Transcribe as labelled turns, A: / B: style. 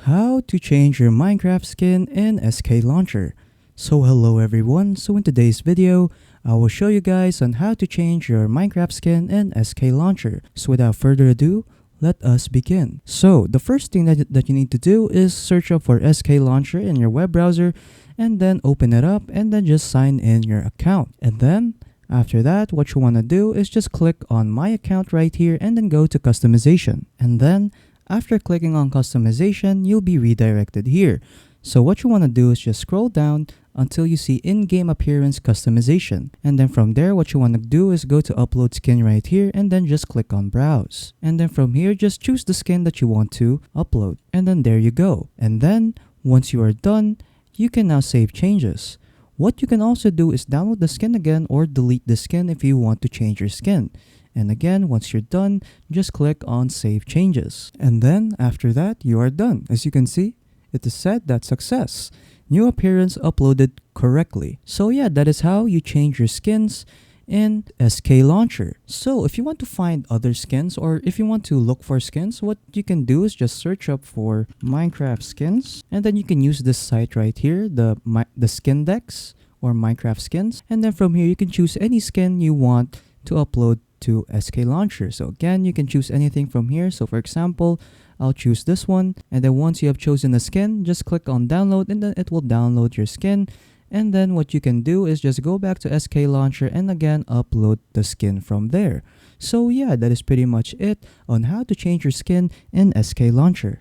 A: How to change your Minecraft skin in SKlauncher. So hello everyone, so in today's video, I will show you guys on how to change your Minecraft skin in SKlauncher. So without further ado, let us begin. So the first thing that you need to do is search up for SKlauncher in your web browser and then open it up and then just sign in your account. And then after that, what you want to do is just click on my account right here and then go to customization. And then after clicking on customization, you'll be redirected here. So what you want to do is just scroll down until you see in-game appearance customization. And then from there, what you want to do is go to upload skin right here and then just click on browse. And then from here, just choose the skin that you want to upload. And then there you go. And then once you are done, you can now save changes. What you can also do is download the skin again or delete the skin if you want to change your skin. And again, once you're done, just click on Save Changes. And then after that, you are done. As you can see, it is said that success. New appearance uploaded correctly. So yeah, that is how you change your skins in SKlauncher. So if you want to find other skins or if you want to look for skins, what you can do is just search up for Minecraft skins. And then you can use this site right here, the skin dex or Minecraft skins. And then from here, you can choose any skin you want to upload to SKlauncher. So again, you can choose anything from here. So for example, I'll choose this one. And then once you have chosen the skin, just click on download and then it will download your skin. And then what you can do is just go back to SKlauncher and again upload the skin from there. So yeah, that is pretty much it on how to change your skin in SKlauncher.